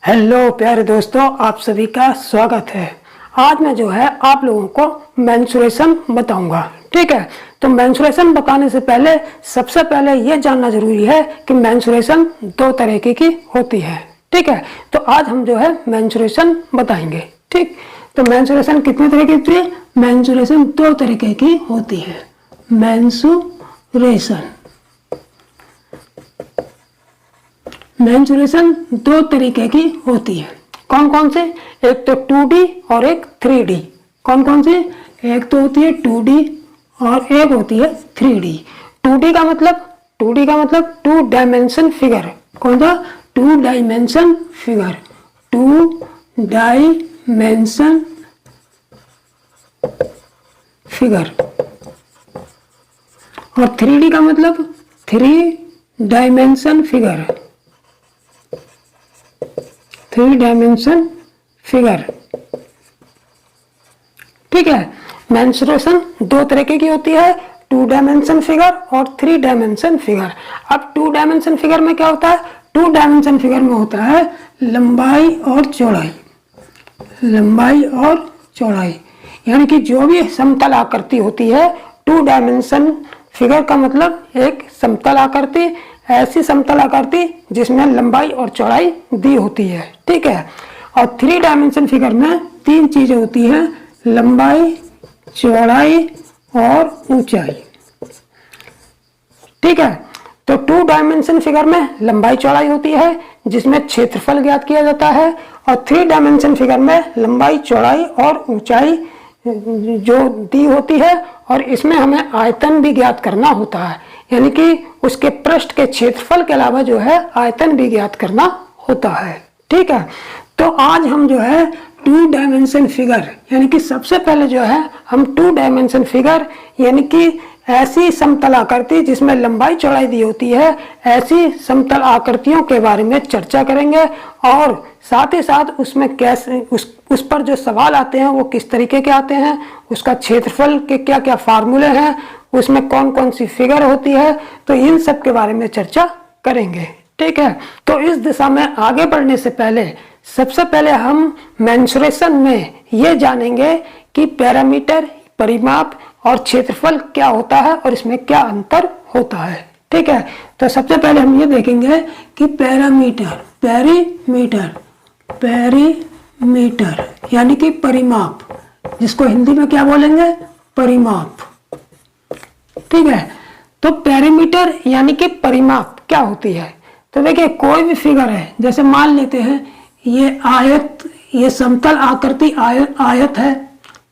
Hello प्यारे दोस्तों, आप सभी का स्वागत है। आज मैं जो है आप लोगों को मेंसुरेशन बताऊंगा। ठीक है, तो मेंसुरेशन बताने से पहले सबसे पहले ये जानना जरूरी है कि मेंसुरेशन दो तरीके की होती है। ठीक है, तो आज हम जो है मेंसुरेशन बताएंगे। ठीक, तो मेंसुरेशन कितने तरह की होती है? मेंसुरेशन दो तरीके की होती है। मेंसुरेशन दो तरीके की होती है। कौन कौन से? एक तो 2D और एक 3D। कौन कौन से? एक तो होती है 2D और एक होती है 3D। 2D का मतलब टू डायमेंशन फिगर। कौन सा? Two dimension figure. और 3D का मतलब थ्री डायमेंशन फिगर। ठीक है, मेंसुरेशन दो तरीके की होती है, 2 डायमेंशन फिगर और 3 डायमेंशन फिगर। अब 2 डायमेंशन फिगर में क्या होता है? 2 डायमेंशन फिगर में होता है लंबाई और चौड़ाई। यानी कि जो भी समतल आकृति होती है, 2 डायमेंशन फिगर का मतलब एक समतल आकृति, ऐसी समतल आकृति जिसमें लंबाई और चौड़ाई दी होती है। ठीक है, और 3 डायमेंशन फिगर में 3 चीजें होती हैं: लंबाई, चौड़ाई और ऊंचाई। ठीक है, तो 2 डायमेंशन फिगर में लंबाई चौड़ाई होती है जिसमें क्षेत्रफल ज्ञात किया जाता है, और 3 डायमेंशन फिगर में लंबाई, चौड़ाई और ऊंचाई जो दी होती है, और इसमें हमें आयतन भी ज्ञात करना होता है। यानी कि उसके पृष्ठ के क्षेत्रफल के अलावा जो है आयतन भी ज्ञात करना होता है। ठीक है, तो आज हम जो है 2 डायमेंशन फिगर, यानी कि सबसे पहले जो है हम 2 डायमेंशन फिगर यानी कि ऐसी समतल आकृति जिसमें लंबाई चौड़ाई दी होती है, ऐसी समतल आकृतियों के बारे में चर्चा करेंगे, और साथ ही साथ उसमें कैसे उस पर जो सवाल आते हैं वो किस तरीके के आते हैं, उसका क्षेत्रफल के क्या क्या फार्मूले हैं, उसमें कौन कौन सी फिगर होती है, तो इन सब के बारे में चर्चा करेंगे। ठीक है, तो इस दिशा में आगे बढ़ने से पहले सबसे पहले हम मेंसुरेशन में ये जानेंगे कि पैरामीटर, परिमाप और क्षेत्रफल क्या होता है और इसमें क्या अंतर होता है। ठीक है, तो सबसे पहले हम ये देखेंगे कि पैरामीटर यानी कि परिमाप, जिसको हिंदी में क्या बोलेंगे? परिमाप। ठीक है, तो पैरामीटर यानी कि परिमाप क्या होती है? तो देखिए, कोई भी फिगर है, जैसे मान लेते हैं ये आयत, ये समतल आकृति आयत है।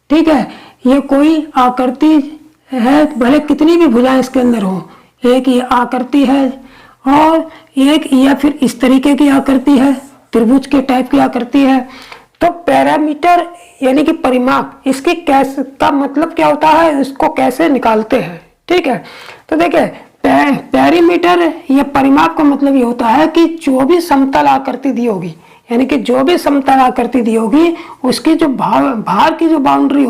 ठीक है, ये कोई आकृति है, भले कितनी भी भुजाएं इसके अंदर हो, एक ये आकृति है और एक या फिर इस तरीके की आकृति है, त्रिभुज के टाइप की आकृति है। तो पैरामीटर यानी कि परिमाप, इसकी कैसे का मतलब क्या होता है, इसको कैसे निकालते हैं? ठीक है, तो देखिए, पैरामीटर या परिमाप का मतलब ये होता है कि जो भी समतल आकृति दी होगी, यानी कि जो भी समतल आकृति दी होगी, उसकी जो भार की जो बाउंड्री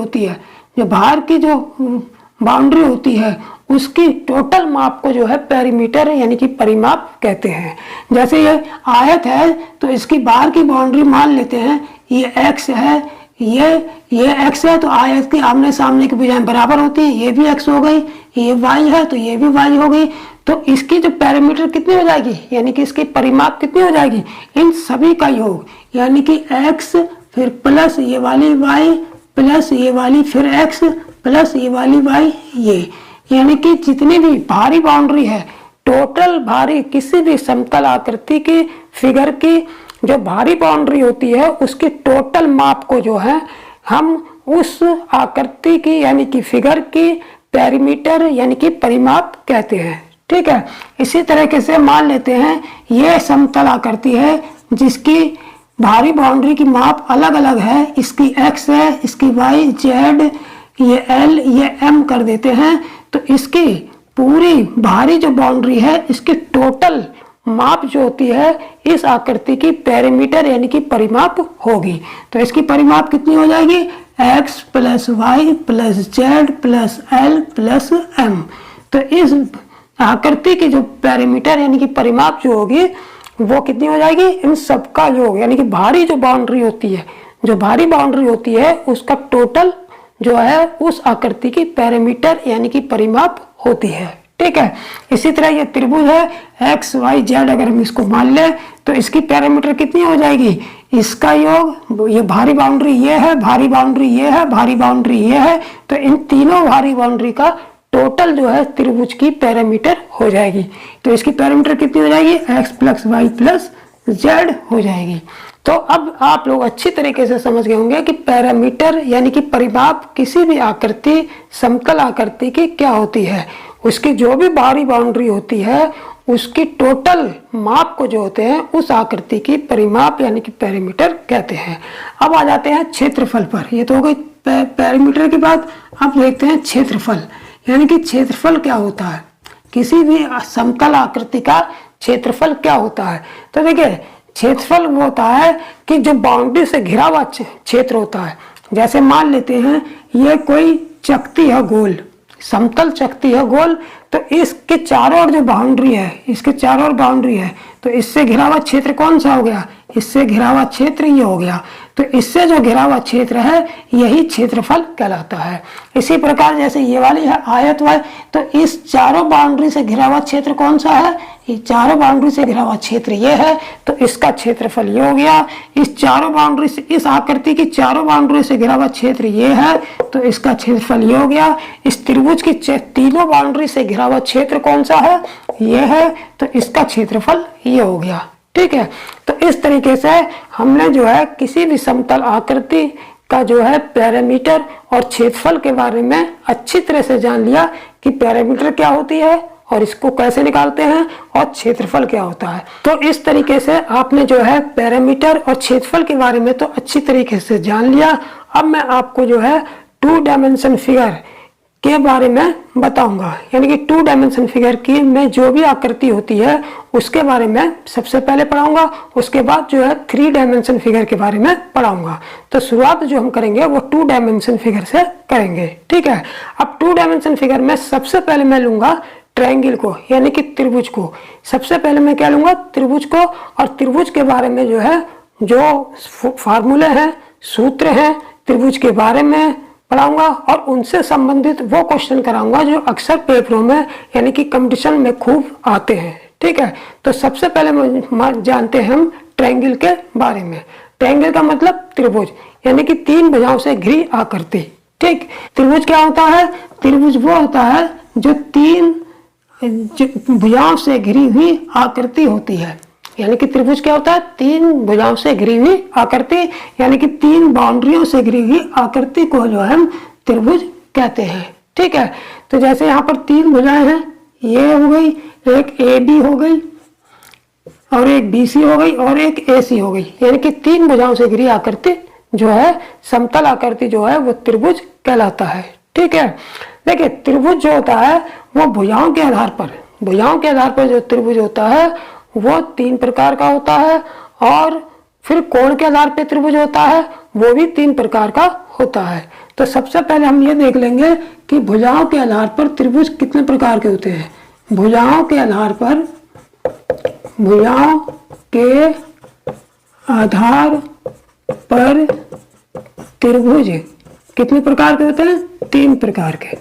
होती है, उसकी टोटल माप को जो है पैरामीटर यानी कि परिमाप कहते हैं। जैसे ये आयत है तो इसकी बाहर की बाउंड्री मान लेते हैं ये x है, ये x है, तो आयत की आमने सामने की भुजाएं बराबर होती है, ये भी x हो गई, ये y है तो ये भी y हो गई। तो इसकी जो पैरामीटर कितनी हो जाएगी, यानी कि इसकी परिमाप कितनी हो जाएगी? इन सभी का योग, यानी कि x फिर प्लस ये वाली y प्लस ये वाली फिर x प्लस ये वाली y, ये यानी कि जितनी भी भारी बाउंड्री है, टोटल भारी किसी भी समतल आकृति की फिगर की जो भारी बाउंड्री होती है, उसकी टोटल माप को जो है हम उस आकृति की यानी कि फिगर की पैरामीटर यानी कि परिमाप कहते हैं। ठीक है, इसी तरीके से मान लेते हैं ये समतल आकृति है जिसकी भारी बाउंड्री की माप अलग अलग है, इसकी x है, इसकी y, z, ये l, ये m कर देते हैं, तो इसकी पूरी भारी जो बाउंड्री है, इसकी टोटल माप जो होती है इस आकृति की पैरामीटर यानी कि परिमाप होगी। तो इसकी परिमाप कितनी हो जाएगी? x plus Y plus Z plus L plus M. तो इस आकृति की जो पैरामीटर यानी कि परिमाप जो होगी वो कितनी हो जाएगी, इन सबका योग, यानी कि भारी जो बाउंड्री होती है, जो भारी बाउंड्री होती है उसका टोटल जो है उस आकृति की पैरामीटर यानी कि परिमाप होती है। ठीक है, इसी तरह ये त्रिभुज है एक्स वाई जेड, अगर हम इसको मान लें तो इसकी पैरामीटर कितनी हो जाएगी, इसका योग, ये भारी बाउंड्री ये है, भारी बाउंड्री ये है, भारी बाउंड्री ये है, तो इन तीनों भारी बाउंड्री का टोटल जो है त्रिभुज की पैरामीटर हो जाएगी। तो इसकी पैरामीटर कितनी हो जाएगी, X plus Y plus Z हो जाएगी। तो अब आप लोग अच्छी तरीके से समझ गए होंगे कि पैरामीटर यानी कि परिमाप किसी भी आकृति, समतल आकृति की क्या होती है, उसकी जो भी बाहरी बाउंड्री होती है उसकी टोटल माप को जो होते हैं उस आकृति की परिमाप यानी कि पैरामीटर कहते हैं। अब आ जाते हैं क्षेत्रफल पर। ये तो हो गई पैरामीटर की बात। अब देखते हैं क्षेत्रफल, यानी कि क्षेत्रफल क्या होता है, किसी भी समतल आकृति का क्षेत्रफल क्या होता है। तो देखिए क्षेत्रफल वो होता है कि जो बाउंड्री से घिरा हुआ क्षेत्र होता है। जैसे मान लेते हैं ये कोई चकती है गोल, समतल चकती है गोल, तो इसके चारों ओर जो बाउंड्री है, इसके चारों ओर बाउंड्री है, तो इससे घिरा हुआ क्षेत्र कौन सा हो गया, इससे घिरा हुआ क्षेत्र ये हो गया। तो इससे जो घिरा हुआ क्षेत्र है यही क्षेत्रफल कहलाता है। इसी प्रकार जैसे ये वाली है आयत वाय, तो इस चारों बाउंड्री से घिरा हुआ क्षेत्र कौन सा है, ये चारों बाउंड्री से घिरा हुआ क्षेत्र ये है, तो इसका क्षेत्रफल ये हो गया। इस चारों बाउंड्री से, इस आकृति की चारों बाउंड्री से घिरा हुआ क्षेत्र ये है, तो इसका क्षेत्रफल ये हो गया। इस त्रिभुज की तीनों बाउंड्री से घिरा हुआ क्षेत्र कौन सा है, ये है, तो इसका क्षेत्रफल ये हो गया। ठीक है, तो इस तरीके से हमने जो है किसी भी समतल आकृति का जो है पैरामीटर और क्षेत्रफल के बारे में अच्छी तरह से जान लिया कि पैरामीटर क्या होती है और इसको कैसे निकालते हैं और क्षेत्रफल क्या होता है। तो इस तरीके से आपने जो है पैरामीटर और क्षेत्रफल के बारे में तो अच्छी तरीके से जान लिया। अब मैं आपको जो है 2 डायमेंशन फिगर के बारे में बताऊंगा, यानी कि 2 डायमेंशन फिगर की में जो भी आकृति होती है उसके बारे में सबसे पहले पढ़ाऊंगा, उसके बाद जो है 3 डायमेंशन फिगर के बारे में पढ़ाऊंगा। तो शुरुआत जो हम करेंगे वो 2 डायमेंशन फिगर से करेंगे। ठीक है, अब 2 डायमेंशन फिगर में सबसे पहले मैं लूंगा ट्रायंगल को, यानी कि त्रिभुज को। सबसे पहले मैं क्या लूंगा, त्रिभुज को, और त्रिभुज के बारे में जो है जो फार्मूले हैं, सूत्र हैं त्रिभुज के बारे में पढ़ाऊंगा और उनसे संबंधित वो क्वेश्चन कराऊंगा जो अक्सर पेपरों में यानी कि कंपटीशन में खूब आते हैं। ठीक है, तो सबसे पहले जानते हैं हम ट्रायंगल के बारे में। ट्रायंगल का मतलब त्रिभुज, यानी कि 3 भुजाओं से घिरी आकृति। ठीक, त्रिभुज क्या होता है, त्रिभुज वो होता है जो 3 भुजाओं से घिरी हुई आकृति होती है। यानी कि त्रिभुज क्या होता है, 3 भुजाओं से घिरी हुई आकृति, यानी कि 3 बाउंड्रियों से घिरी हुई आकृति को जो हम त्रिभुज कहते हैं। ठीक है, तो जैसे यहाँ पर 3 भुजाएं हैं, ये हो गई, एक AB हो गई और एक BC हो गई और एक AC हो गई, यानी कि 3 भुजाओं से घिरी आकृति जो है, समतल आकृति जो है वो त्रिभुज कहलाता है। ठीक है, देखिए त्रिभुज जो होता है वो भुजाओं के आधार पर जो त्रिभुज होता है वो 3 प्रकार का होता है, और फिर कोण के आधार पर त्रिभुज होता है वो भी 3 प्रकार का होता है। तो सबसे पहले हम ये देख लेंगे कि भुजाओं के आधार पर त्रिभुज कितने प्रकार के होते हैं। भुजाओं के आधार पर त्रिभुज कितने प्रकार के होते हैं, 3 प्रकार के।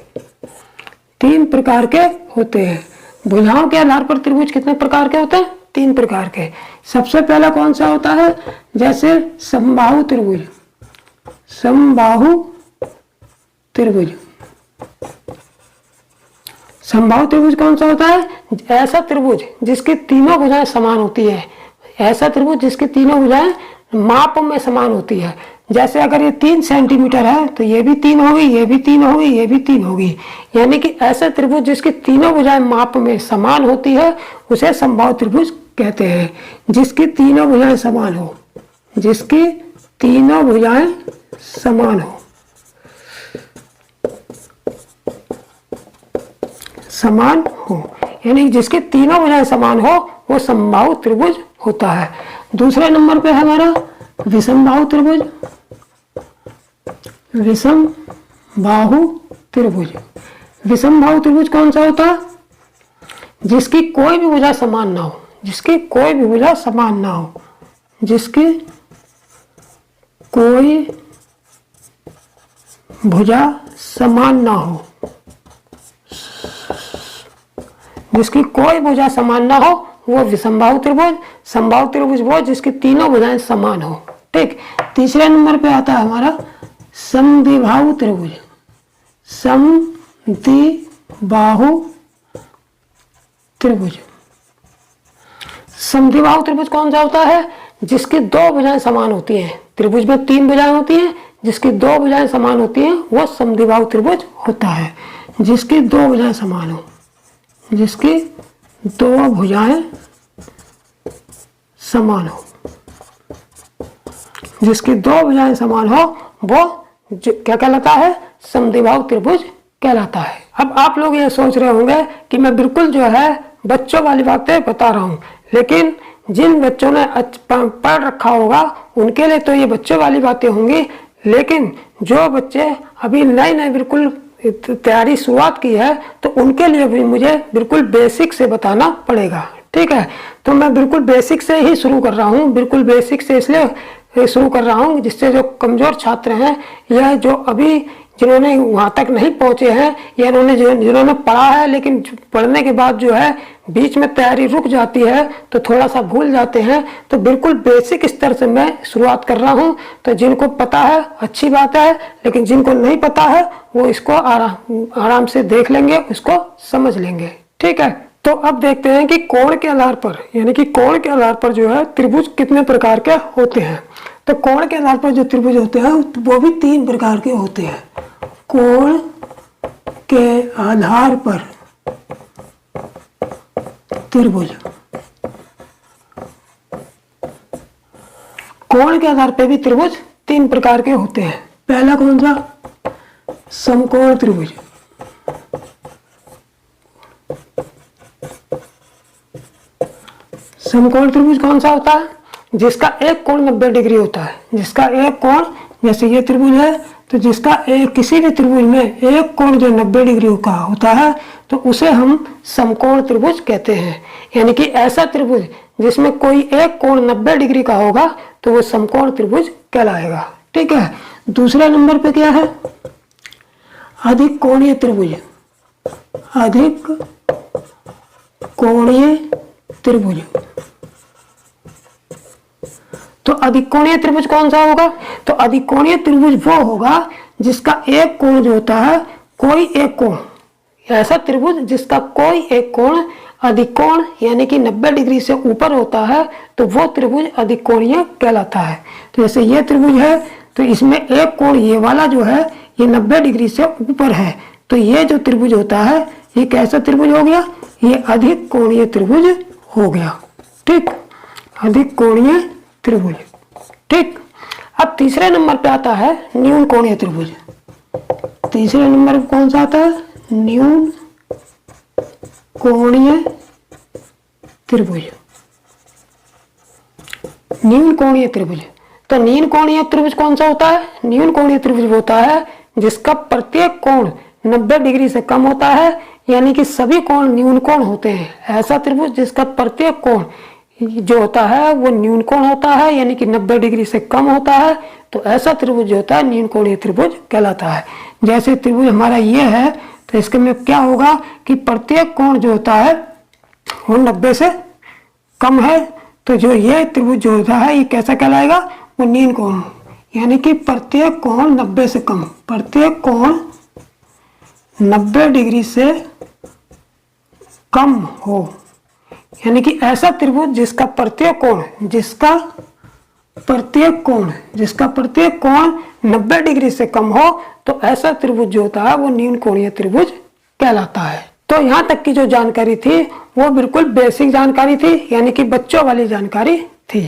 3 प्रकार के होते हैं। भुजाओं के आधार पर त्रिभुज कितने प्रकार के होते हैं, 3 प्रकार के। सबसे पहला कौन सा होता है, जैसे समबाहु त्रिभुज। समबाहु त्रिभुज कौन सा होता है, ऐसा त्रिभुज जिसकी तीनों भुजाएं समान होती है। ऐसा त्रिभुज जिसकी तीनों भुजाएं माप में समान होती है। जैसे अगर ये 3 सेंटीमीटर है तो ये भी 3 होगी, ये भी 3 होगी, ये भी 3 होगी, यानी कि ऐसा त्रिभुज जिसकी तीनों भुजाएं माप में समान होती है उसे समबाहु त्रिभुज कहते हैं। जिसकी तीनों भुजाएं समान हो, जिसकी तीनों भुजाएं समान हो, यानी जिसकी तीनों भुजाएं समान हो वो समबाहु त्रिभुज होता है। दूसरे नंबर पे है हमारा विषमबाहु त्रिभुज। विषमबाहु त्रिभुज कौन सा होता है, जिसकी कोई भी भुजा समान ना हो, जिसकी कोई भी भुजा समान ना हो, जिसकी कोई भुजा समान ना हो, जिसकी कोई भुजा समान ना हो वो विसंबाहु त्रिभुज। समबाहु त्रिभुज वो जिसकी तीनों भुजाएं समान हो। ठीक, तीसरे नंबर पे आता है हमारा समद्विबाहु त्रिभुज। समद्विबाहु त्रिभुज, समद्विबाहु त्रिभुज कौन सा होता है? जिसकी दो भुजाएं समान होती हैं। त्रिभुज में तीन भुजाएं होती हैं, जिसकी दो भुजाएं समान होती हैं वो समद्विबाहु त्रिभुज होता है। जिसकी दो भुजाएं समान हो, जिसकी दो भुजाएं समान हो, जिसकी दो भुजाएं समान हो वो क्या कहलाता है? समद्विबाहु त्रिभुज कहलाता है। अब आप लोग ये सोच रहे होंगे कि मैं बिल्कुल जो है बच्चों वाली बातें बता रहा हूँ, लेकिन जिन बच्चों ने पढ़ रखा होगा उनके लिए तो ये बच्चों वाली बातें होंगी, लेकिन जो बच्चे अभी नए नए बिल्कुल तैयारी शुरुआत की है तो उनके लिए भी मुझे बिल्कुल बेसिक से बताना पड़ेगा। ठीक है, तो मैं बिल्कुल बेसिक से ही शुरू कर रहा हूँ। बिल्कुल बेसिक से इसलिए शुरू कर रहा हूँ जिससे जो कमज़ोर छात्र हैं या जो अभी जिन्होंने वहाँ तक नहीं पहुँचे हैं या जिन्होंने पढ़ा है लेकिन पढ़ने के बाद जो है बीच में तैयारी रुक जाती है तो थोड़ा सा भूल जाते हैं, तो बिल्कुल बेसिक स्तर से मैं शुरुआत कर रहा हूँ। तो जिनको पता है अच्छी बात है, लेकिन जिनको नहीं पता है वो इसको आराम से देख लेंगे, उसको समझ लेंगे। ठीक है, तो अब देखते हैं कि कोण के आधार पर, यानी कि कोण के आधार पर जो है त्रिभुज कितने प्रकार के होते हैं। तो कोण के आधार पर जो त्रिभुज होते हैं वो भी तीन प्रकार के होते हैं। कोण के आधार पर त्रिभुज, कोण के आधार पर भी त्रिभुज तीन प्रकार के होते हैं। पहला कौन सा? समकोण त्रिभुज। समकोण त्रिभुज कौन सा होता है? जिसका एक कोण 90 डिग्री होता है। जिसका एक कोण, जैसे ये त्रिभुज है तो जिसका किसी भी त्रिभुज में एक कोण जो 90 डिग्री का होता है तो उसे हम समकोण त्रिभुज कहते हैं। यानी कि ऐसा त्रिभुज जिसमें कोई एक कोण 90 डिग्री का होगा तो वो समकोण त्रिभुज कहलाएगा। ठीक है, दूसरे नंबर पे क्या है? अधिक कोणीय त्रिभुज। अधिक कोणीय त्रिभुज। तो अधिक कोणीय त्रिभुज कौन सा होगा? तो अधिक कोणीय त्रिभुज वो होगा जिसका एक कोण जो होता है, कोई एक कोण, ऐसा त्रिभुज जिसका कोई एक कोण अधिक कोण यानी कि 90 डिग्री से ऊपर होता है तो वो त्रिभुज अधिक कोणीय कहलाता है। तो जैसे ये त्रिभुज है तो इसमें एक कोण ये वाला जो है ये 90 डिग्री से ऊपर है, तो ये जो त्रिभुज होता है ये कैसा त्रिभुज हो गया? ये अधिक कोणीय त्रिभुज हो गया। ठीक, अधिक कोणीय त्रिभुज। ठीक, अब तीसरे नंबर पे आता है न्यून कोणीय त्रिभुज। तीसरे नंबर पे कौन सा आता है? न्यून कोणीय त्रिभुज। न्यून कोणीय त्रिभुज। तो न्यून कोणीय त्रिभुज कौन सा होता है? न्यून कोणीय त्रिभुज होता है जिसका प्रत्येक कोण 90 डिग्री से कम होता है, यानी कि सभी कोण न्यून कोण होते हैं। ऐसा त्रिभुज जिसका प्रत्येक कोण जो होता है वो न्यून कोण होता है, यानी कि 90 डिग्री से कम होता है, तो ऐसा त्रिभुज जो होता है न्यून कोणीय त्रिभुज कहलाता है। जैसे त्रिभुज हमारा ये है तो इसके में क्या होगा कि प्रत्येक कोण जो होता है वो 90 से कम है, तो जो ये त्रिभुज जो होता है ये कैसा कहलाएगा? वो न्यून कोण, यानी कि प्रत्येक कोण 90 से कम, प्रत्येक कोण 90 डिग्री से कम हो, यानी कि ऐसा त्रिभुज जिसका प्रत्येक कोण 90 डिग्री से कम हो, तो ऐसा त्रिभुज जो होता है वो न्यून कोणीय त्रिभुज कहलाता है। तो यहाँ तक की जो जानकारी थी वो बिल्कुल बेसिक जानकारी थी, यानी कि बच्चों वाली जानकारी थी।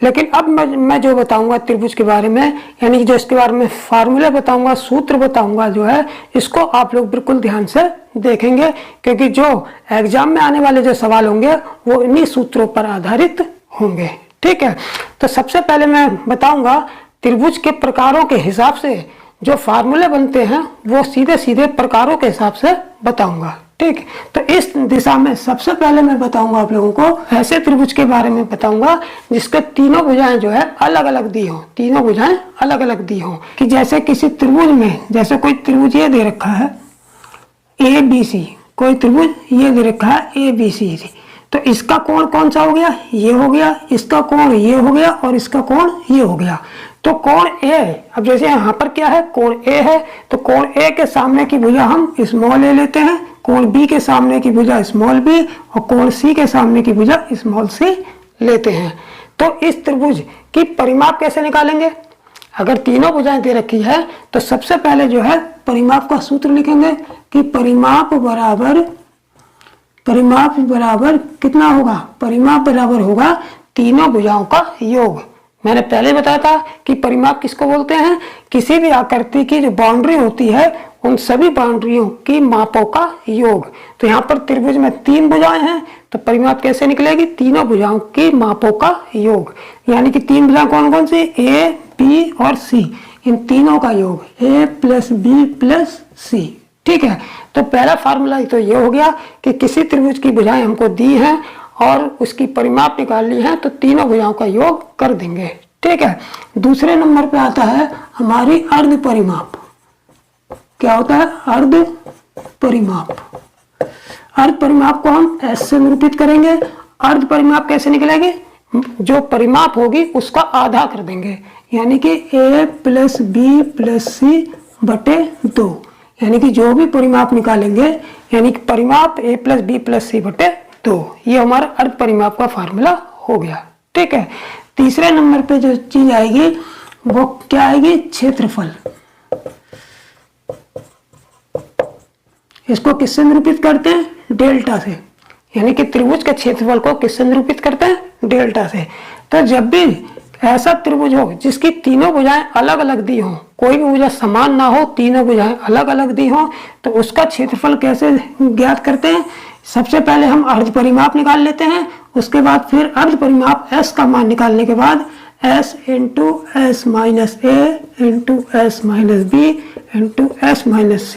लेकिन अब मैं जो बताऊंगा त्रिभुज के बारे में, यानी कि जो इसके बारे में फार्मूले बताऊंगा, सूत्र बताऊंगा, जो है इसको आप लोग बिल्कुल ध्यान से देखेंगे, क्योंकि जो एग्जाम में आने वाले जो सवाल होंगे वो इन्हीं सूत्रों पर आधारित होंगे। ठीक है, तो सबसे पहले मैं बताऊंगा त्रिभुज के प्रकारों के हिसाब से जो फार्मूले बनते हैं वो सीधे सीधे प्रकारों के हिसाब से बताऊंगा। ठीक। तो इस दिशा में सबसे पहले मैं बताऊंगा आप लोगों को ऐसे त्रिभुज के बारे में बताऊंगा जिसके तीनों भुजाएं जो है अलग अलग दी हो, तीनों भुजाएं अलग अलग दी हो। कि जैसे किसी त्रिभुज में, जैसे कोई त्रिभुज ये दे रखा है ABC, कोई त्रिभुज ये दे रखा है ABC, तो इसका कोण कौन सा हो गया, ये हो गया, इसका कोण ये हो गया और इसका कोण ये हो गया। तो कोण A, अब जैसे यहाँ पर क्या है, कोण A है, तो कोण A के सामने की भुजा हम स्मॉल a लेते हैं, कोण B के सामने की भुजा स्मॉल b और कोण C के सामने की भुजा स्मॉल c लेते हैं। तो इस त्रिभुज की परिमाप कैसे निकालेंगे? अगर तीनों भुजाएं दे रखी है तो सबसे पहले जो है परिमाप का सूत्र लिखेंगे कि परिमाप बराबर कितना होगा, परिमाप बराबर होगा तीनों भुजाओं का योग। मैंने पहले बताया था कि परिमाप किसको बोलते हैं, किसी भी आकृति की जो बाउंड्री होती है उन सभी बाउंड्रियों की मापों का योग। तो यहाँ पर त्रिभुज में 3 भुजाएं हैं, तो परिमाप कैसे निकलेगी, तीनों भुजाओं की मापों का योग। यानी कि 3 भुजाएं कौन कौन सी, A, B और C, इन तीनों का योग A + B + C। ठीक है। तो पहला फार्मूला तो ये हो गया कि किसी त्रिभुज की भुजाएं हमको दी हैं और उसकी परिमाप निकालनी है तो तीनों भुजाओं का योग कर देंगे। ठीक है। दूसरे नंबर पे आता है हमारी अर्ध परिमाप। क्या होता है, अर्ध परिमाप। अर्ध परिमाप को हम S से निरूपित करेंगे। अर्ध परिमाप कैसे निकलेगी, जो परिमाप होगी उसका आधा कर देंगे, यानी कि A + B + C बटे 2, यानी कि जो भी परिमाप निकालेंगे यानी कि परिमाप A + B + C बटे 2, ये हमारा अर्ध परिमाप का फार्मूला हो गया। ठीक है। तीसरे नंबर पे जो चीज आएगी वो क्या आएगी, क्षेत्रफल। इसको किससे निरूपित करते हैं, डेल्टा से, यानी कि त्रिभुज के क्षेत्रफल को किससे निरूपित करते हैं, डेल्टा से। तो जब भी ऐसा त्रिभुज हो जिसकी तीनों भुजाएं अलग अलग दी हो, कोई भी भुजा समान ना हो, तीनों भुजाएं अलग अलग दी हो, तो उसका क्षेत्रफल कैसे ज्ञात करते हैं, सबसे पहले हम अर्ध परिमाप निकाल लेते हैं, उसके बाद फिर अर्ध परिमाप S का मान निकालने के बाद S × S - A × S - B × S - C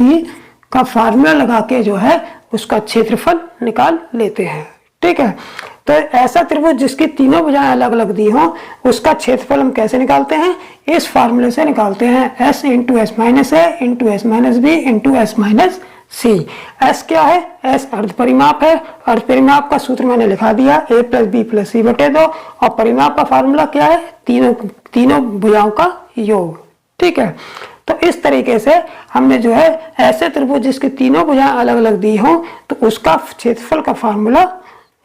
का फार्मूला लगा के जो है उसका क्षेत्रफल निकाल लेते हैं। ठीक है। तो ऐसा त्रिभुज जिसकी तीनों भुजाएं अलग अलग दी हो उसका क्षेत्रफल हम कैसे निकालते हैं, इस फार्मूले से निकालते हैं, S × S - A × S - B × S - C। S क्या है, S अर्ध परिमाप है। अर्ध परिमाप का सूत्र मैंने लिखा दिया, A + B + C बटे 2, और परिमाप का फार्मूला क्या है, तीनों भुजाओं का योग। ठीक है। तो इस तरीके से हमने जो है ऐसे त्रिभुज जिसकी तीनों भुजाएं अलग अलग दी हो तो उसका क्षेत्रफल का फार्मूला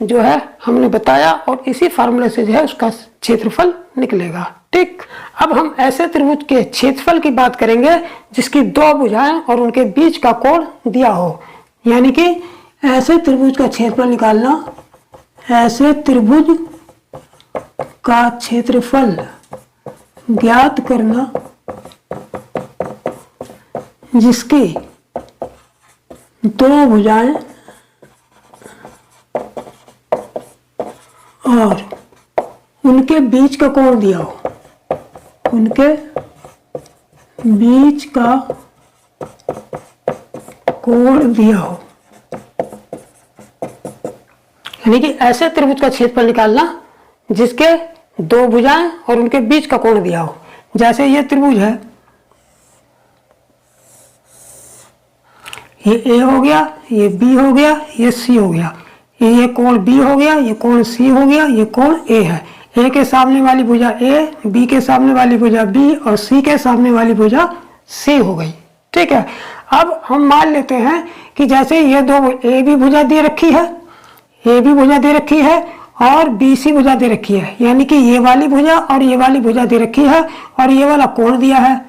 जो है हमने बताया और इसी फार्मूले से जो है उसका क्षेत्रफल निकलेगा। ठीक। अब हम ऐसे त्रिभुज के क्षेत्रफल की बात करेंगे जिसकी 2 भुजाएं और उनके बीच का कोण दिया हो, यानी कि ऐसे त्रिभुज का क्षेत्रफल निकालना, ऐसे त्रिभुज का क्षेत्रफल ज्ञात करना जिसकी 2 भुजाएं और उनके बीच का कोण दिया हो, उनके बीच का कोण दिया हो, यानी कि ऐसे त्रिभुज का क्षेत्रफल निकालना जिसके 2 भुजाएं और उनके बीच का कोण दिया हो। जैसे ये त्रिभुज है, ये A हो गया, ये B हो गया, ये C हो गया, ये कोण B हो गया, ये कोण C हो गया, ये कोण A है। A के सामने वाली भुजा A, B के सामने वाली भुजा B और C के सामने वाली भुजा C हो गई। ठीक है। अब हम मान लेते हैं कि जैसे ये 2 A भी भुजा दे रखी है, A भी भुजा दे रखी है और BC भुजा दे रखी है, यानी कि ये वाली भुजा और ये वाली भुजा दे रखी है और ये वाला कोण दिया है,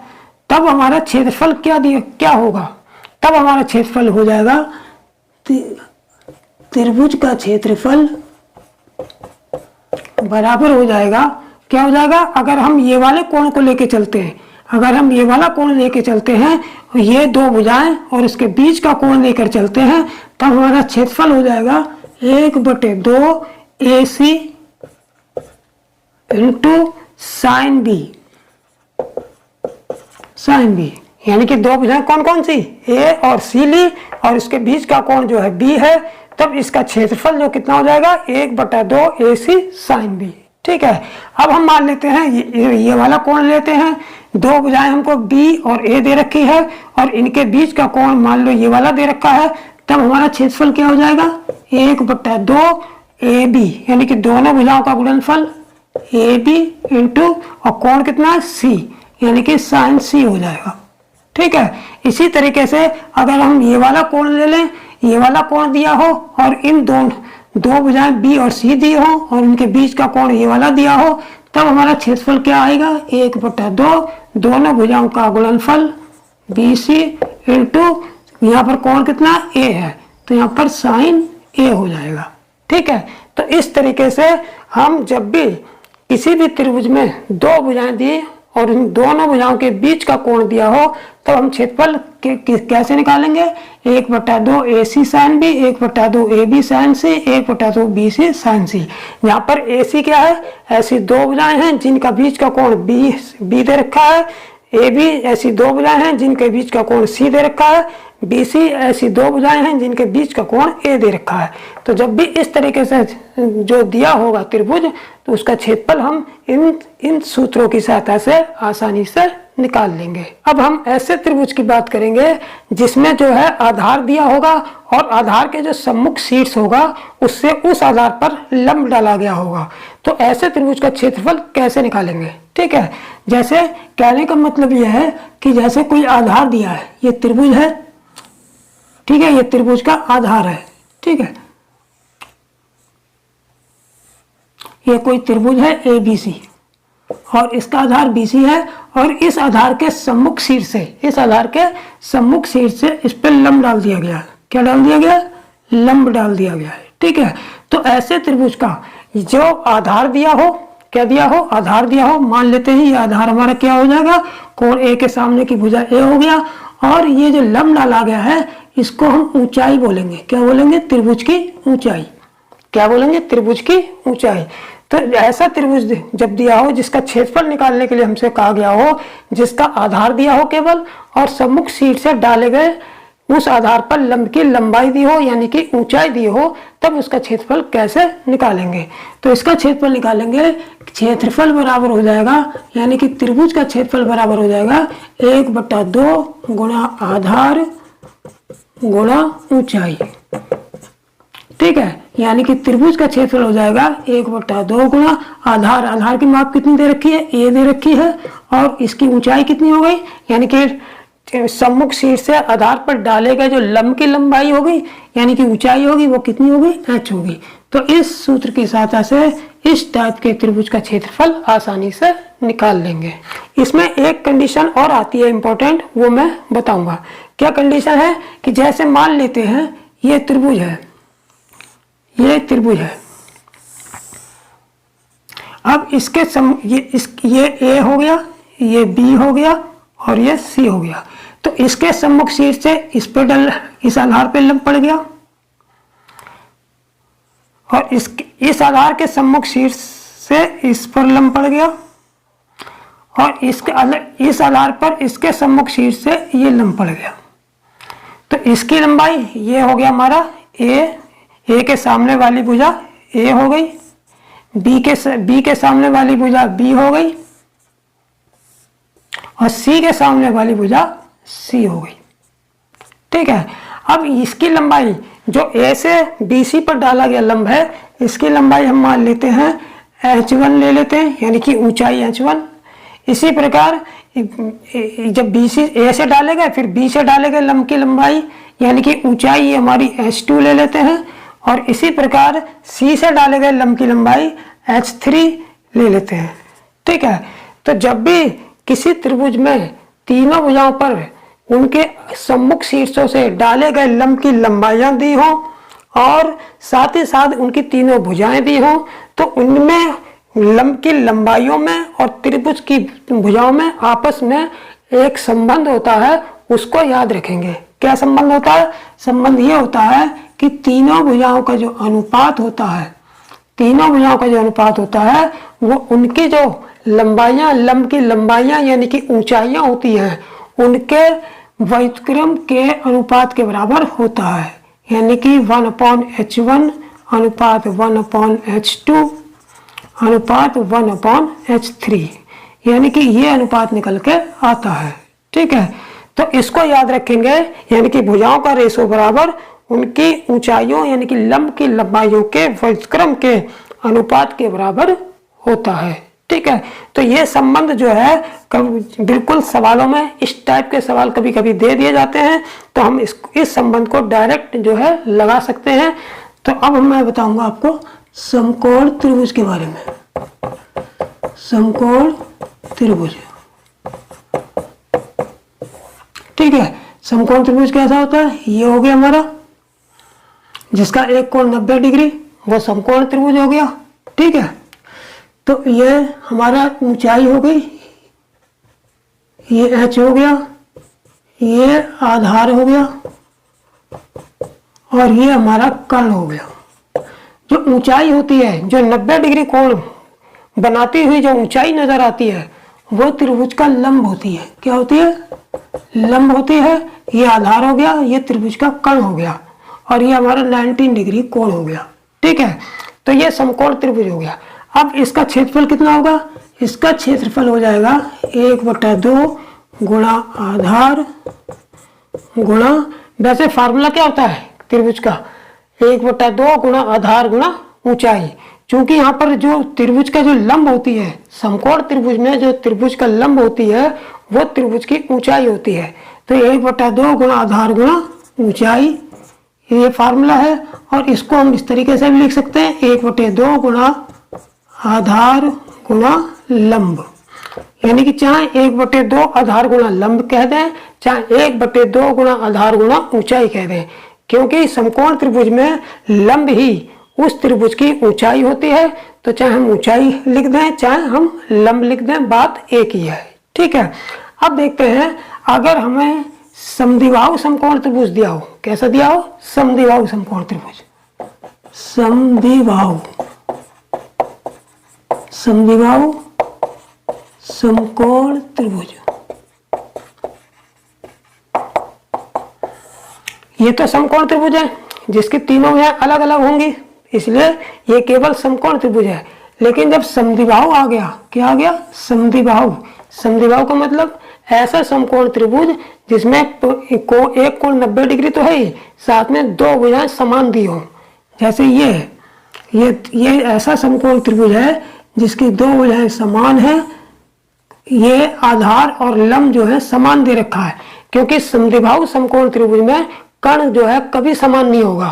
तब हमारा क्षेत्रफल क्या होगा, तब हमारा क्षेत्रफल हो जाएगा त्रिभुज का क्षेत्रफल बराबर हो जाएगा, क्या हो जाएगा, अगर हम ये वाले कोण को लेके चलते हैं, अगर हम ये वाला कोण लेके चलते हैं, ये 2 भुजाएं और इसके बीच का कोण लेकर चलते हैं, तब हमारा क्षेत्रफल हो जाएगा 1/2 AC × sin B। यानी कि दो भुजाएं कौन कौन सी, ए और सी ली, और इसके बीच का कोण जो है बी है, तब इसका क्षेत्रफल जो कितना हो जाएगा 1/2 AC sin बी। ठीक है, अब हम मान लेते हैं ये वाला कोण लेते हैं, दो भुजाएं हमको बी और ए दे रखी है और इनके बीच का कोण मान लो ये वाला दे रखा है, तब हमारा क्षेत्रफल क्या हो जाएगा 1/2 AB, यानी कि दोनों भुजाओं का गुणनफल AB इंटू और कोण कितना है C, यानी कि sin C हो जाएगा। ठीक है, इसी तरीके से अगर हम ये वाला कोण ले लें, ये वाला कोण दिया हो और इन दो भुजाएं B और C दी हो और इनके बीच का कोण ये वाला दिया हो, तब हमारा क्षेत्रफल क्या आएगा 1/2 दोनों भुजाओं का गुणनफल BC इंटू यहाँ पर कोण कितना A है, तो यहाँ पर sin A हो जाएगा। ठीक है, तो इस तरीके से हम जब भी किसी भी त्रिभुज में दो भुजाएं दी और इन दोनों भुजाओं के बीच का कोण दिया हो, तब हम क्षेत्रफल कैसे निकालेंगे 1/2 AC sin B, 1/2 AB sin C, 1/2 BC sin C। यहाँ पर AC क्या है, ऐसी दो भुजाएं हैं जिनका बीच का कोण B दे रखा है, AB ऐसी दो भुजाएं हैं जिनके बीच का कोण C दे रखा है, BC ऐसी दो भुजाएं हैं जिनके बीच का कोण A दे रखा है। तो जब भी इस तरीके से जो दिया होगा त्रिभुज, तो उसका क्षेत्रफल हम इन सूत्रों की सहायता से आसानी से निकाल लेंगे। अब हम ऐसे त्रिभुज की बात करेंगे जिसमें जो है आधार दिया होगा और आधार के जो सम्मुख शीर्ष होगा उससे उस आधार पर लंब डाला गया होगा। तो ऐसे त्रिभुज का क्षेत्रफल कैसे निकालेंगे। ठीक है, जैसे कहने का मतलब यह है कि जैसे कोई आधार दिया है, ये त्रिभुज है, ठीक है, ये त्रिभुज का आधार है। ठीक है, ये कोई त्रिभुज है ABC और इसका आधार BC है और इस आधार के सम्मुख शीर्ष से, इस आधार के सम्मुख शीर्ष से इस पर लंब डाल दिया गया। क्या डाल दिया गया, लंब डाल दिया गया है। ठीक है, तो ऐसे त्रिभुज का जो आधार दिया हो, क्या दिया हो, आधार दिया हो, मान लेते हैं ये आधार हमारा क्या हो जाएगा, कोण A के सामने की भुजा A हो गया और ये जो लंब डाला गया है इसको हम ऊंचाई बोलेंगे। क्या बोलेंगे, त्रिभुज की ऊंचाई। क्या बोलेंगे, त्रिभुज की ऊंचाई। तो ऐसा त्रिभुज जब दिया हो जिसका क्षेत्रफल निकालने के लिए हमसे कहा गया हो, जिसका आधार दिया हो केवल और सम्मुख शीर्ष से डाले गए उस आधार पर लंब की लंबाई दी हो यानी कि ऊंचाई दी हो, तब उसका क्षेत्रफल कैसे निकालेंगे। तो इसका क्षेत्रफल निकालेंगे, क्षेत्रफल बराबर हो जाएगा यानी कि त्रिभुज का क्षेत्रफल बराबर हो जाएगा 1/2 गुणा आधार गुणा ऊंचाई। ठीक है, यानी कि त्रिभुज का क्षेत्रफल हो जाएगा 1/2 गुणा आधार, आधार की माप कितनी दे रखी है, A दे रखी है और इसकी ऊंचाई कितनी हो गई, यानी कि सम्मुख शीर्ष से आधार पर डाले गए जो लंब की लंबाई होगी यानी कि ऊंचाई होगी वो कितनी होगी, h होगी। तो इस सूत्र की सहायता से इस टाइप के त्रिभुज का क्षेत्रफल आसानी से निकाल लेंगे। इसमें एक कंडीशन और आती है इंपॉर्टेंट, वो मैं बताऊंगा। क्या कंडीशन है कि जैसे मान लेते हैं ये त्रिभुज है, ये त्रिभुज है, अब इसके ये A हो गया, ये B हो गया और ये C हो गया। तो इसके सम्मुख शीर्ष से इस आधार पे लंब पड़ गया और इस आधार के सम्मुख शीर्ष से इस पर लंब पड़ गया और इस आधार पर इसके सम्मुख शीर्ष से ये लंब पड़ गया। तो इसकी लंबाई ये हो गया हमारा A के सामने वाली भुजा A हो गई, B के सामने वाली भुजा B हो गई और C के सामने वाली भुजा C हो गई। ठीक है, अब इसकी लंबाई जो A से BC पर डाला गया लंब है, इसकी लंबाई हम मान लेते हैं h1 ले लेते हैं यानी कि ऊंचाई h1। इसी प्रकार जब BC A से डाले गए फिर B से डाले गए लंब की लंबाई यानी कि ऊंचाई ये हमारी h2 ले लेते हैं और इसी प्रकार C से डाले गए लंब की लंबाई h3 ले लेते हैं। ठीक है, तो जब भी किसी त्रिभुज में तीनों भुजाओं पर उनके सम्मुख शीर्षों से डाले गए लंब की लंबाइयां दी हो और साथ ही साथ उनकी तीनों भुजाएं दी हो, तो उनमें लंब की लंबाइयों में और त्रिभुज की भुजाओं में आपस में एक संबंध होता है, उसको याद रखेंगे। क्या संबंध होता है, संबंध ये होता है कि तीनों भुजाओं का जो अनुपात होता है, तीनों भुजाओं का जो अनुपात होता है वो उनकी जो लंबाइयां, लंब की लंबाइयां यानी कि ऊंचाइयां होती हैं, उनके व्युत्क्रम के अनुपात के बराबर होता है, यानी कि 1/h1 अनुपात 1/h2 अनुपात 1/h3, यानी कि ये अनुपात निकल के आता है। ठीक है, तो इसको याद रखेंगे, यानी कि भुजाओं का रेशो बराबर उनकी ऊंचाइयों यानी कि लंब की लंबाइयों के व्युत्क्रम के अनुपात के बराबर होता है। ठीक है, तो ये संबंध जो है बिल्कुल सवालों में इस टाइप के सवाल कभी कभी दे दिए जाते हैं, तो हम इस संबंध को डायरेक्ट जो है लगा सकते हैं। तो अब मैं बताऊंगा आपको समकोण त्रिभुज के बारे में। समकोण त्रिभुज, ठीक है, समकोण त्रिभुज कैसा होता है? ये हो गया हमारा, जिसका एक कोण 90 डिग्री, वो समकोण त्रिभुज हो गया। ठीक है, तो ये हमारा ऊंचाई हो गई, ये h हो गया, ये आधार हो गया और ये हमारा कर्ण हो गया। जो ऊंचाई होती है, जो 90 डिग्री कोण बनाती हुई जो ऊंचाई नजर आती है, वो त्रिभुज का लंब होती है। क्या होती है? लंब होती है। ये आधार हो गया, ये त्रिभुज का कर्ण हो गया और ये हमारा 90 डिग्री कोण हो गया। ठीक है, तो ये समकोण त्रिभुज हो गया। अब इसका क्षेत्रफल कितना होगा? इसका क्षेत्रफल हो जाएगा 1/2 गुणा आधार गुणा, वैसे फार्मूला क्या होता है त्रिभुज का? 1/2 गुणा आधार गुणा ऊंचाई। क्योंकि यहाँ पर जो त्रिभुज का जो लंब होती है, समकोण त्रिभुज में जो त्रिभुज का लंब होती है, वो त्रिभुज की ऊंचाई होती है। तो 1/2 गुणा आधार गुणा ऊंचाई, ये फार्मूला है। और इसको हम इस तरीके से भी लिख सकते हैं, 1/2 गुणा आधार गुणा लंब, यानी कि चाहे 1/2 आधार गुणा लंब कह दें, चाहे 1/2 गुणा आधार गुणा ऊंचाई कह दें, क्योंकि समकोण त्रिभुज में लंब ही उस त्रिभुज की ऊंचाई होती है। तो चाहे हम ऊंचाई लिख दें, चाहे हम लंब लिख दें, बात एक ही है। ठीक है, अब देखते हैं, अगर हमें समद्विबाहु समकोण त्रिभुज दिया हो, कैसा दिया हो? समद्विबाहु समकोण त्रिभुज, समद्विबाहु समद्विबाहु समकोण त्रिभुज। ये तो समकोण त्रिभुज है जिसकी तीनों भुजाएं अलग अलग होंगी, इसलिए ये केवल समकोण त्रिभुज है। लेकिन जब समद्विबाहु आ गया, क्या आ गया? समद्विबाहु। समद्विबाहु का मतलब ऐसा समकोण त्रिभुज जिसमें एक कोण 90 डिग्री तो है ही, साथ में दो भुजाएं समान दी हो। जैसे ये ऐसा समकोण त्रिभुज है जिसकी दो भुजाएं समान है, ये आधार और लंब जो है समान दे रखा है। क्योंकि समद्विबाहु समकोण त्रिभुज में कर्ण जो है कभी समान नहीं होगा,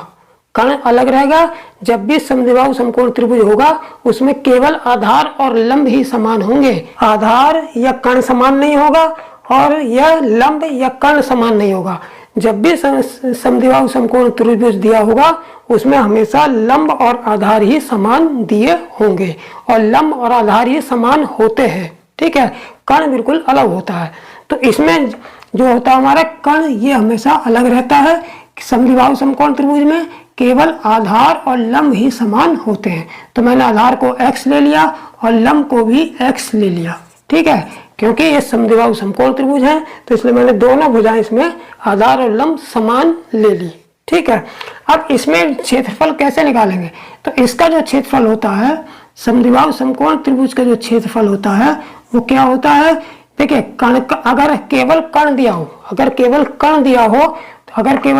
कर्ण अलग रहेगा। जब भी समद्विबाहु समकोण त्रिभुज होगा, उसमें केवल आधार और लंब ही समान होंगे, आधार या कर्ण समान नहीं होगा और यह लंब या कर्ण समान नहीं होगा। जब भी समद्विबाहु समकोण त्रिभुज दिया होगा, उसमें हमेशा लंब और आधार ही समान दिए होंगे और लंब और आधार ही समान होते हैं। ठीक है, कर्ण बिल्कुल अलग होता है। तो इसमें जो होता है हमारा कर्ण, ये हमेशा अलग रहता है। समद्विबाहु समकोण त्रिभुज में केवल आधार और लंब ही समान होते हैं। तो मैंने आधार को x ले लिया और लंब को भी x ले लिया। ठीक है, क्योंकि ये समद्विबाहु समकोण त्रिभुज है, तो इसलिए मैंने दोनों भुजाएं इसमें आधार और लंब समान ले ली। ठीक है, अब इसमें क्षेत्रफल कैसे निकालेंगे? तो इसका जो क्षेत्रफल होता है, समद्विबाहु समकोण त्रिभुज का जो क्षेत्रफल होता है, वो क्या होता है? देखिए, कर्ण का अगर केवल कर्ण दिया हो, अगर केवल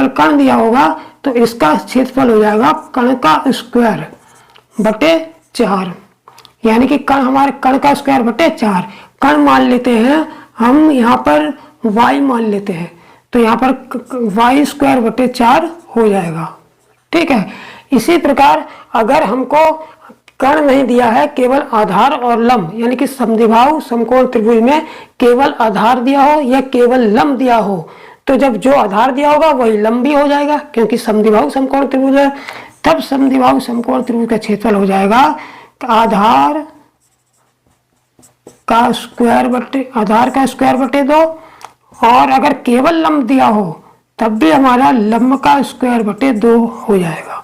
कर्ण दिया होगा तो इसका क्षेत्रफल हो जाएगा कर्ण का स्क्वायर बटे 4, यानी कि हमारे कर्ण का स्क्वायर बटे 4। कर्ण मान लेते हैं हम, यहाँ पर y मान लेते हैं, तो यहाँ पर y स्क्वायर बटे 4 हो जाएगा। ठीक है, इसी प्रकार अगर हमको कर्ण नहीं दिया है, केवल आधार और लंब, यानी कि समद्विबाहु समकोण त्रिभुज में केवल आधार दिया हो या केवल लंब दिया हो, तो जब जो आधार दिया होगा वही लंब भी हो जाएगा, क्योंकि समद्विबाहु समकोण त्रिभुज है। तब समद्विबाहु समकोण त्रिभुज का क्षेत्रफल हो जाएगा आधार का स्क्वायर बटे 2, और अगर केवल लंब दिया हो तब भी हमारा लंब का स्क्वायर बटे 2 हो जाएगा।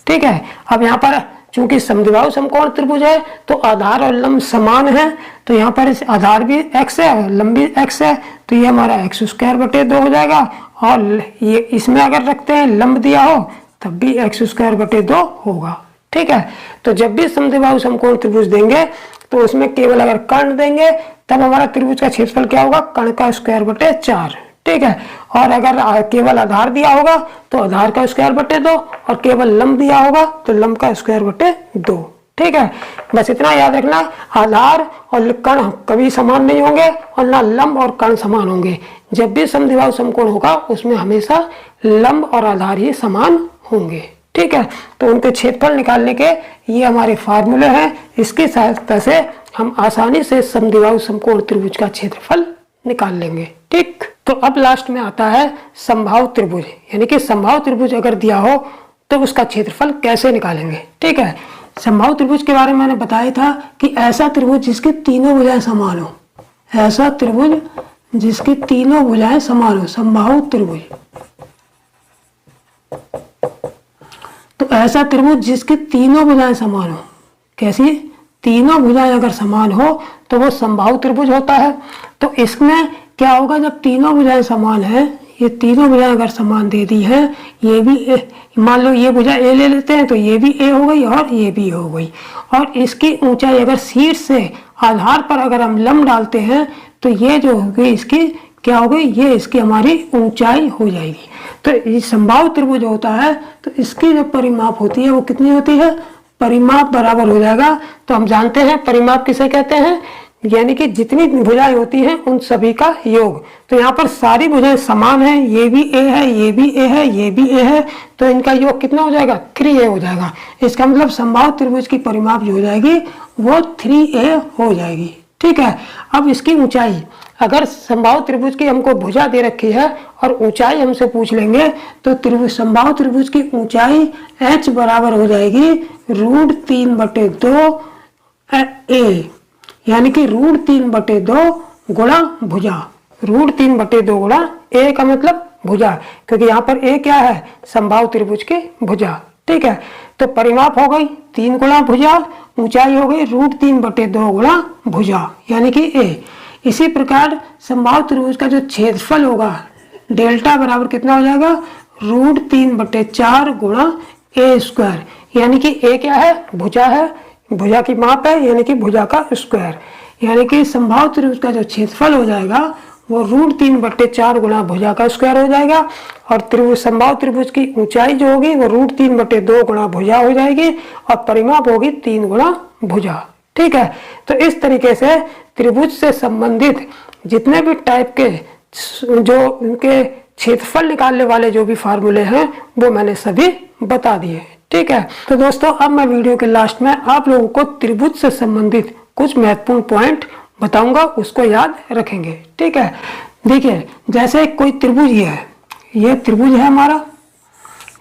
ठीक है, अब यहाँ पर चूंकि समद्विबाहु समकोण त्रिभुज है तो आधार और लंब समान है, तो यहाँ पर इस आधार भी x है और लंब भी x है, तो ये हमारा x²/2 हो जाएगा। और ये इसमें अगर रखते हैं लंब दिया हो तब भी x²/2 होगा। ठीक है, तो जब भी समद्विबाहु समकोण त्रिभुज देंगे तो उसमें केवल अगर कर्ण देंगे तब हमारा त्रिभुज का क्षेत्रफल क्या होगा, कर्ण का स्क्वायर/4। ठीक है, और अगर केवल आधार दिया होगा तो आधार का स्क्वायर/2 और केवल लंब दिया होगा तो लंब का स्क्वायर/2। ठीक है, बस इतना याद रखना, आधार और कर्ण कभी समान नहीं होंगे और ना लंब और कर्ण समान होंगे। जब भी समद्विबाहु समकोण होगा उसमें हमेशा लंब और आधार ही समान होंगे। ठीक है, तो उनके क्षेत्रफल निकालने के ये हमारे फार्मूले हैं, इसकी सहायता से हम आसानी से समद्विबाहु समकोण त्रिभुज का क्षेत्रफल निकाल लेंगे। ठीक, तो अब लास्ट में आता है समबाहु त्रिभुज, यानी कि समबाहु त्रिभुज अगर दिया हो तो उसका क्षेत्रफल कैसे निकालेंगे। ठीक है, समबाहु त्रिभुज के बारे में मैंने बताया था कि ऐसा त्रिभुज जिसकी तीनों भुजाएं समान हो, ऐसा त्रिभुज जिसकी तीनों भुजाएं समान हो, समबाहु त्रिभुज। तो ऐसा त्रिभुज जिसकी तीनों भुजाएं समान हो, कैसी, तीनों भुजाएं अगर समान हो तो वो समबाहु त्रिभुज होता है। तो इसमें क्या होगा, जब तीनों भुजाएं समान है, ये तीनों भुजाएं अगर समान दे दी है, ये भी ए, मान लो ये भुजा ए ले लेते हैं तो ये भी ए हो गई और ये भी हो गई, और इसकी ऊंचाई अगर शीर्ष से आधार पर अगर हम लंब डालते हैं तो ये जो होगी इसकी क्या हो गई, ये इसकी हमारी ऊंचाई हो जाएगी। तो ये समबाहु त्रिभुज होता है तो इसकी जो परिमाप होती है वो कितनी होती है, परिमाप बराबर हो जाएगा। तो हम जानते हैं परिमाप किसे कहते हैं, यानी कि जितनी भुजाएं होती हैं उन सभी का योग। तो यहाँ पर सारी भुजाएं समान हैं, ये भी ए है, ये भी ए है, ये भी ए है, तो इनका योग कितना हो जाएगा, 3a हो जाएगा। इसका मतलब समबाहु त्रिभुज की परिमाप जो हो जाएगी वो 3a हो जाएगी। ठीक है, अब इसकी ऊंचाई, अगर समबाहु त्रिभुज की हमको भुजा दे रखी है और ऊंचाई हमसे पूछ लेंगे तो त्रिभुज समबाहु त्रिभुज की ऊंचाई h बराबर हो जाएगी √3/2 a, यानी कि √3/2 गुणा भुजा, √3/2 गुणा a का मतलब भुजा, क्योंकि यहाँ पर a क्या है, समबाहु त्रिभुज की भुजा। ठीक है, तो परिमाप हो गई 3 गुणा भुजा, ऊंचाई हो गई √3/2 गुणा भुजा, यानी कि a। इसी प्रकार समबाहु त्रिभुज का जो क्षेत्रफल होगा डेल्टा बराबर कितना हो जाएगा, √3/4 गुणा a², यानी कि a क्या है, भुजा है, भुजा की माप है, यानी कि भुजा का स्क्वायर, यानी कि समबाहु त्रिभुज का जो क्षेत्रफल हो जाएगा वो √3/4 गुणा भुजा का स्क्वायर हो जाएगा, और त्रिभुज समबाहु त्रिभुज की ऊंचाई जो होगी वो √3/2 गुणा भुजा हो जाएगी, और परिमाप होगी 3 गुणा भुजा। ठीक है, तो इस तरीके से त्रिभुज से संबंधित जितने भी टाइप के जो उनके क्षेत्रफल निकालने वाले जो भी फार्मूले हैं वो मैंने सभी बता दिए। ठीक है, तो दोस्तों अब मैं वीडियो के लास्ट में आप लोगों को त्रिभुज से संबंधित कुछ महत्वपूर्ण पॉइंट बताऊंगा, उसको याद रखेंगे। ठीक है, देखिए जैसे कोई त्रिभुज ये त्रिभुज है हमारा,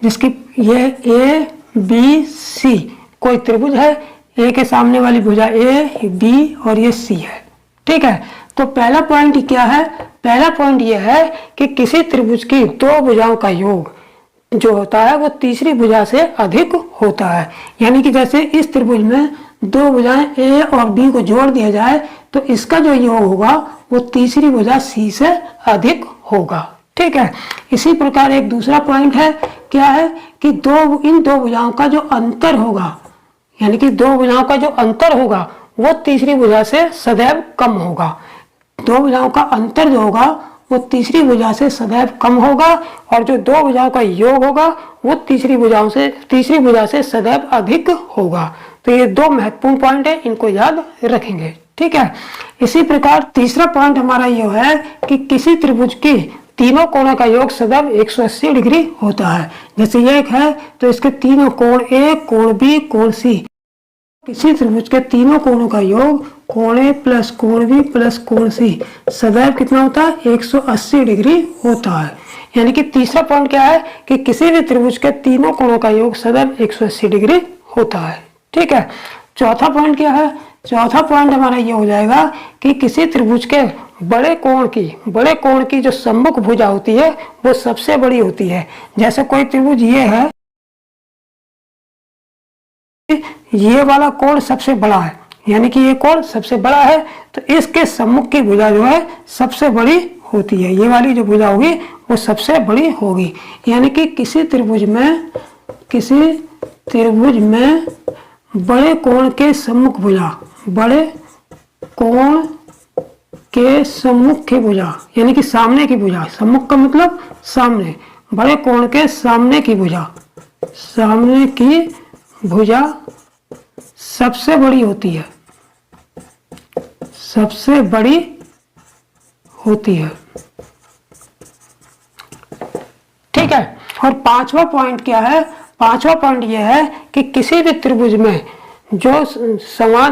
जिसकी ये ए बी सी कोई त्रिभुज है, ए के सामने वाली भुजा ए, बी और ये सी है। ठीक है, तो पहला पॉइंट क्या है, पहला पॉइंट ये है कि किसी त्रिभुज की दो भुजाओं का योग जो होता है वो तीसरी भुजा से अधिक होता है। यानी कि जैसे इस त्रिभुज में दो भुजाएं ए और बी को जोड़ दिया जाए तो इसका जो योग होगा वो तीसरी भुजा सी से अधिक होगा। ठीक है, इसी प्रकार एक दूसरा पॉइंट है, क्या है कि इन दो भुजाओं का जो अंतर होगा, यानी कि दो भुजाओं का जो अंतर होगा वो तीसरी भुजा से सदैव कम होगा। दो भुजाओं का अंतर जो होगा वो तीसरी भुजा से सदैव कम होगा, और जो दो भुजाओं का योग होगा वो तीसरी भुजा से सदैव अधिक होगा। तो ये दो महत्वपूर्ण पॉइंट है, इनको याद रखेंगे। ठीक है, इसी प्रकार तीसरा पॉइंट हमारा ये है कि किसी त्रिभुज की तीनों कोणों का योग सदैव 180 डिग्री होता है। जैसे ये एक है तो इसके तीनों कोण ए, कोण बी, कोण सी, किसी त्रिभुज के तीनों कोणों का योग कोण ए प्लस कोण बी प्लस कोण सी सदैव कितना होता है, 180 डिग्री होता है। यानी कि तीसरा पॉइंट क्या है कि किसी भी त्रिभुज के तीनों कोणों का योग सदैव 180 डिग्री होता है। ठीक है, चौथा पॉइंट क्या है, चौथा पॉइंट हमारा ये हो जाएगा कि किसी त्रिभुज के बड़े कोण की जो सम्मुख भुजा होती है वो सबसे बड़ी होती है। जैसे कोई त्रिभुज ये है, ये वाला कोण सबसे बड़ा है, यानी कि ये कोण सबसे बड़ा है, तो इसके सम्मुख की भुजा जो है सबसे बड़ी होती है। ये वाली जो भुजा होगी वो सबसे बड़ी होगी। यानी कि किसी त्रिभुज में बड़े कोण के सम्मुख भुजा, बड़े कोण के सम्मुख की भुजा यानी कि सामने की भुजा, सम्मुख का मतलब सामने, बड़े कोण के सामने की भुजा, सामने की भुजा सबसे बड़ी होती है, सबसे बड़ी होती है। ठीक है। और पांचवा पॉइंट क्या है? पांचवा पॉइंट यह है कि किसी भी त्रिभुज में जो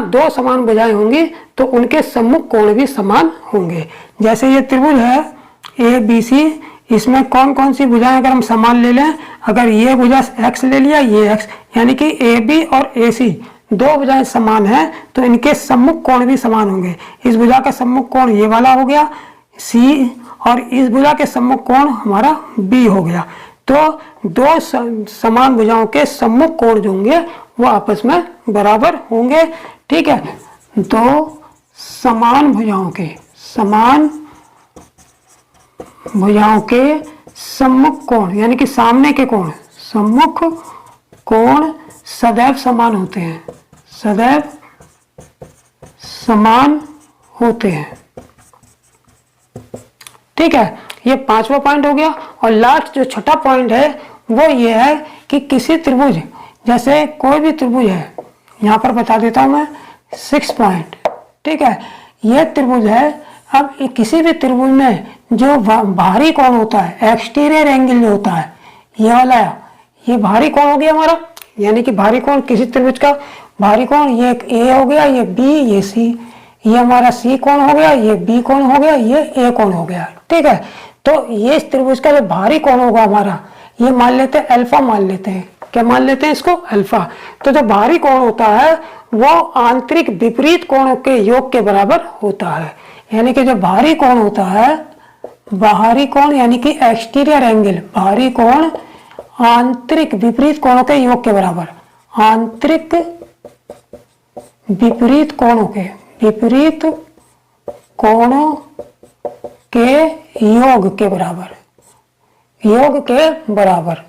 दो समान भुजाएं होंगी तो उनके सम्मुख कोण भी समान होंगे। जैसे ये त्रिभुज है ए बी सी, इसमें कौन कौन सी भुजाएं अगर हम समान ले लें, अगर ये भुजा x ले लिया, ये x, यानी कि ए बी और ए सी दो भुजाएं समान हैं तो इनके सम्मुख कोण भी समान होंगे। इस भुजा का सम्मुख कोण ये वाला हो गया C, और इस भुजा के सम्मुख कोण हमारा B हो गया। तो दो समान भुजाओं के सम्मुख कोण जो होंगे वो आपस में बराबर होंगे। ठीक है। दो समान भुजाओं के सम्मुख कोण यानी कि सामने के कोण, सम्मुख कोण सदैव समान होते हैं, सदैव समान होते हैं। ठीक है। ये पांचवा पॉइंट हो गया। और लास्ट जो छठा पॉइंट है वो ये है कि किसी त्रिभुज, जैसे कोई भी त्रिभुज है, यहाँ पर बता देता हूं मैं 6 पॉइंट। ठीक है। ये त्रिभुज है। अब किसी भी त्रिभुज में जो बाहरी कोण होता है, एक्सटीरियर एंगल जो होता है, ये वाला, ये बाहरी कोण हो गया हमारा, यानी कि बाहरी कोण किसी त्रिभुज का बाहरी कोण, ये ए हो गया, ये बी, ये सी, ये हमारा सी कोण हो गया, ये बी कोण हो गया, ये ए कोण हो गया। ठीक है। तो ये इस त्रिभुज का जो बाहरी कोण होगा हमारा, ये मान लेते हैं अल्फा, मान लेते हैं, क्या मान लेते हैं इसको? अल्फा। तो जो बाहरी कोण होता है वो आंतरिक विपरीत कोणों के योग के बराबर होता है। यानी कि जो बाहरी कोण होता है, बाहरी कोण यानी कि एक्सटीरियर एंगल, बाहरी कोण आंतरिक विपरीत कोणों के योग के बराबर, आंतरिक विपरीत कोणों के, विपरीत कोणों के योग के बराबर, योग के बराबर।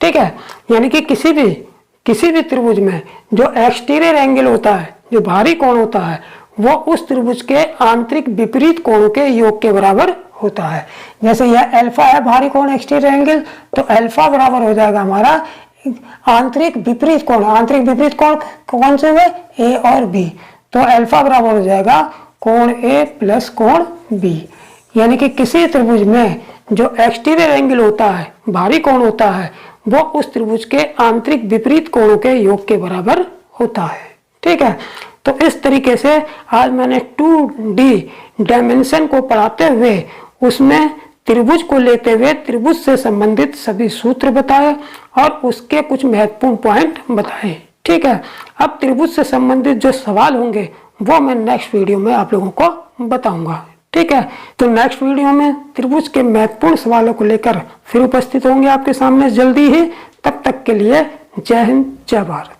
ठीक है। यानी कि किसी भी त्रिभुज में जो एक्सटीरियर एंगल होता है, जो बाहरी कोण होता है, वो उस त्रिभुज के आंतरिक विपरीत कोणों के योग के बराबर होता है। जैसे यह अल्फा है बाहरी कोण एक्सटीरियर एंगल, तो अल्फा बराबर हो जाएगा हमारा आंतरिक विपरीत कोण। आंतरिक विपरीत कोण कौन से हुए? ए और बी। तो अल्फा बराबर हो जाएगा कोण ए प्लस कोण बी। यानी कि किसी त्रिभुज में जो एक्सटीरियर एंगल होता है, बाहरी कोण होता है, वो उस त्रिभुज के आंतरिक विपरीत कोणों के योग के बराबर होता है। ठीक है। तो इस तरीके से आज मैंने 2D डायमेंशन को पढ़ाते हुए उसमें त्रिभुज को लेते हुए त्रिभुज से संबंधित सभी सूत्र बताए और उसके कुछ महत्वपूर्ण पॉइंट बताए। ठीक है। अब त्रिभुज से संबंधित जो सवाल होंगे वो मैं नेक्स्ट वीडियो में आप लोगों को बताऊंगा। ठीक है। तो नेक्स्ट वीडियो में त्रिभुज के महत्वपूर्ण सवालों को लेकर फिर उपस्थित होंगे आपके सामने जल्दी ही। तब तक के लिए जय हिंद, जय भारत।